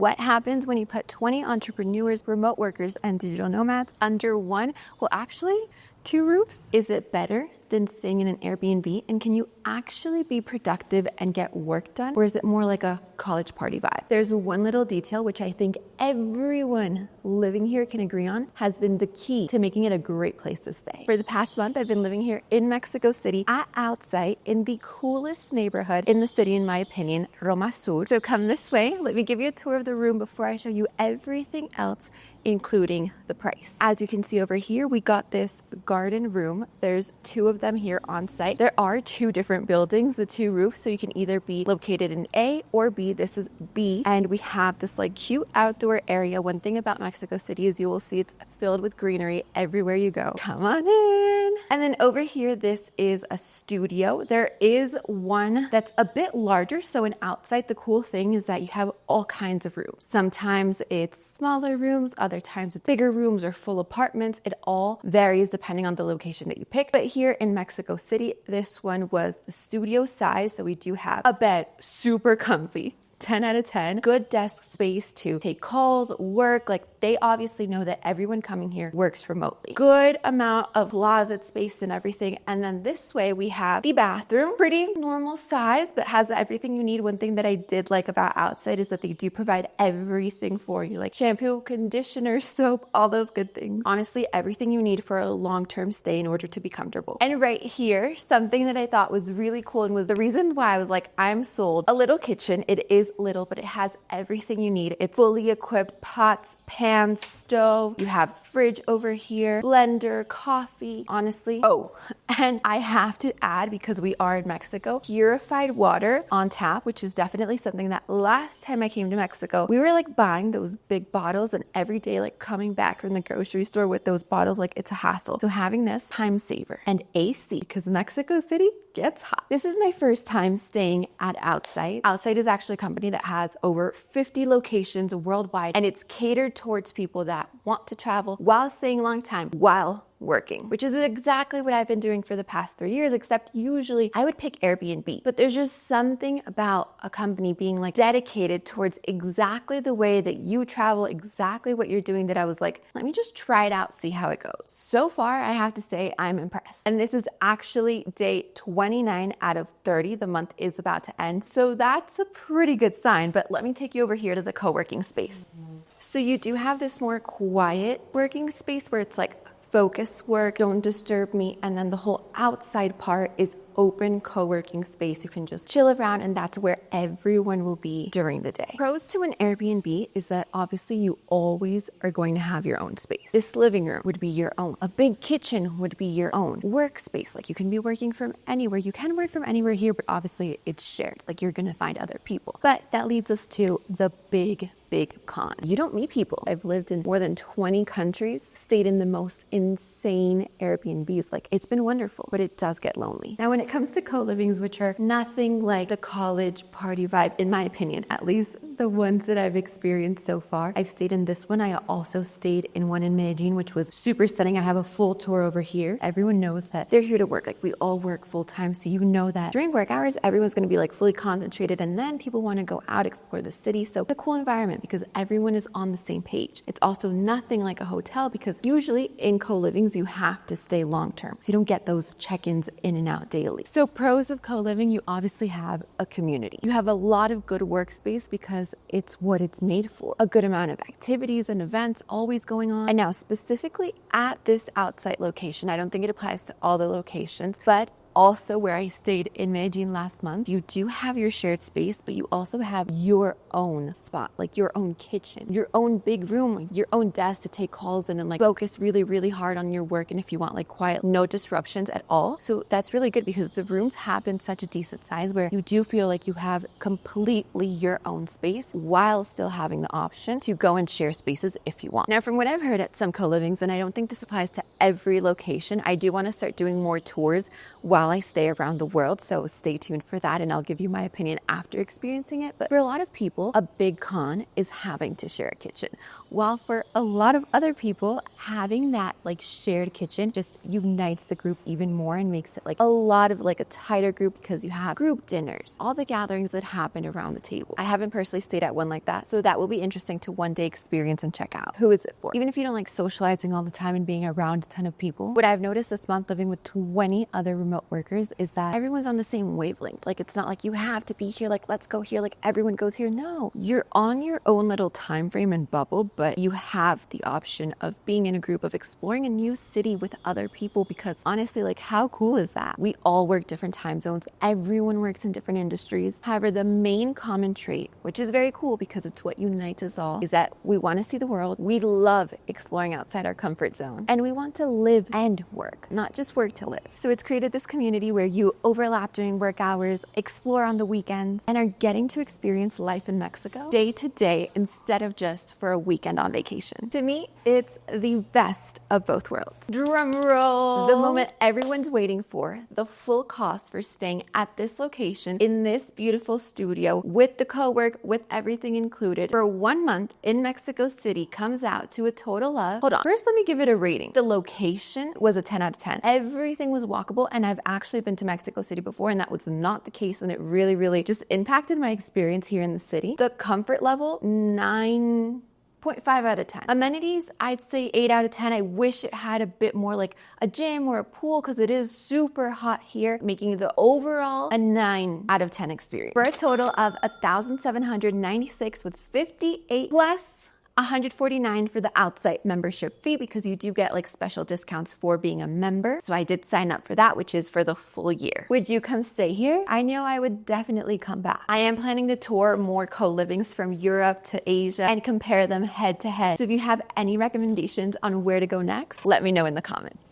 what happens when you put 20 entrepreneurs, remote workers, and digital nomads under one, well, actually, 2 roofs? Is it better than staying in an Airbnb? And can you actually be productive and get work done? Or is it more like a college party vibe? There's one little detail which I think everyone living here can agree on has been the key to making it a great place to stay. For the past month, I've been living here in Mexico City at Outsite in the coolest neighborhood in the city, in my opinion, Roma Sur. So come this way. Let me give you a tour of the room before I show you everything else, including the price. As you can see over here, we got this garden room. There's 2 of them here on site. There are 2 different buildings, the 2 roofs, so you can either be located in A or B. This is B, and we have this like cute outdoor area. One thing about Mexico City is you will see it's filled with greenery everywhere you go. Come on in. And then over here, this is a studio. There is one that's a bit larger. So in Outsite, the cool thing is that you have all kinds of rooms. Sometimes it's smaller rooms, other times it's bigger rooms or full apartments. It all varies depending on the location that you pick. But here in Mexico City, this one was the studio size. So we do have a bed, super comfy. 10 out of 10. Good desk space to take calls, work. Like, they obviously know that everyone coming here works remotely. Good amount of closet space and everything. And then this way we have the bathroom, pretty normal size, but has everything you need. One thing that I did like about Outsite is that they do provide everything for you, like shampoo, conditioner, soap, all those good things. Honestly, everything you need for a long-term stay in order to be comfortable. And right here, something that I thought was really cool and was the reason why I was like, I'm sold. A little kitchen. It is little, but it has everything you need. It's fully equipped: pots, pans, stove. You have fridge over here, blender, coffee, honestly. Oh, and I have to add, because we are in Mexico, purified water on tap, which is definitely something that last time I came to Mexico, we were like buying those big bottles, and every day like coming back from the grocery store with those bottles, like it's a hassle. So having this, time saver. And AC, because Mexico City gets hot. This is my first time staying at Outsite. Outsite is actually a company that has over 50 locations worldwide, and it's catered towards people that want to travel while staying a long time, while working, which is exactly what I've been doing for the past 3 years, except usually I would pick Airbnb. But there's just something about a company being like dedicated towards exactly the way that you travel, exactly what you're doing, that I was like, let me just try it out, see how it goes. So far, I have to say I'm impressed. And this is actually day 29 out of 30. The month is about to end. So that's a pretty good sign. But let me take you over here to the co-working space. So you do have this more quiet working space where it's like focus work, don't disturb me. And then the whole outside part is open co-working space. You can just chill around, and that's where everyone will be during the day. Pros to an Airbnb is that obviously you always are going to have your own space. This living room would be your own. A big kitchen would be your own. Workspace, like you can be working from anywhere. You can work from anywhere here, but obviously it's shared. Like you're going to find other people. But that leads us to the big con. You don't meet people. I've lived in more than 20 countries, stayed in the most insane Airbnbs. Like, it's been wonderful, but it does get lonely. Now, when it comes to co-livings, which are nothing like the college party vibe, in my opinion, at least the ones that I've experienced so far. I've stayed in this one. I also stayed in one in Medellin, which was super stunning. I have a full tour over here. Everyone knows that they're here to work. Like, we all work full time. So you know that during work hours, everyone's going to be like fully concentrated. And then people want to go out, explore the city. So it's a cool environment because everyone is on the same page. It's also nothing like a hotel because usually in co-livings, you have to stay long-term. So you don't get those check-ins in and out daily. So pros of co-living, you obviously have a community. You have a lot of good workspace because it's what it's made for. A good amount of activities and events always going on. And now specifically at this Outsite location, I don't think it applies to all the locations, but also where I stayed in Medellin last month, you do have your shared space, but you also have your own spot, like your own kitchen, your own big room, your own desk to take calls in and like focus really, really hard on your work. And if you want like quiet, no disruptions at all. So that's really good because the rooms have been such a decent size where you do feel like you have completely your own space while still having the option to go and share spaces if you want. Now, from what I've heard at some co-livings, and I don't think this applies to every location, I do want to start doing more tours while I stay around the world. So stay tuned for that and I'll give you my opinion after experiencing it. But for a lot of people, a big con is having to share a kitchen while for a lot of other people, having that like shared kitchen just unites the group even more and makes it like a lot of like a tighter group because you have group dinners, all the gatherings that happen around the table. I haven't personally stayed at one like that, so that will be interesting to one day experience and check out. Who is it for? Even if you don't like socializing all the time and being around a ton of people, what I've noticed this month living with 20 other remote workers is that everyone's on the same wavelength. Like it's not like you have to be here, like let's go here, like everyone goes here. No, you're on your own little time frame and bubble, but you have the option of being in a group, of exploring a new city with other people, because honestly, like how cool is that? We all work different time zones. Everyone works in different industries. However, the main common trait, which is very cool because it's what unites us all, is that we want to see the world. We love exploring outside our comfort zone, and we want to live and work, not just work to live. So it's created this community where you overlap during work hours, explore on the weekends, and are getting to experience life in Mexico day to day instead of just for a weekend on vacation. To me, it's the best of both worlds. Drum roll! The moment everyone's waiting for, the full cost for staying at this location in this beautiful studio with the Cowork, with everything included for 1 month in Mexico City comes out to a total of, hold on, first let me give it a rating. The location was a 10 out of 10. Everything was walkable, and I've actually been to Mexico City before and that was not the case, and it really just impacted my experience here in the city. The comfort level, 9.5 out of 10. Amenities, I'd say 8 out of 10. I wish it had a bit more like a gym or a pool because it is super hot here, making the overall a 9 out of 10 experience. For a total of 1,796 with 58 plus 149 for the Outsite membership fee, because you do get like special discounts for being a member. So I did sign up for that, which is for the full year. Would you come stay here? I know I would definitely come back. I am planning to tour more co-livings from Europe to Asia and compare them head to head. So if you have any recommendations on where to go next, let me know in the comments.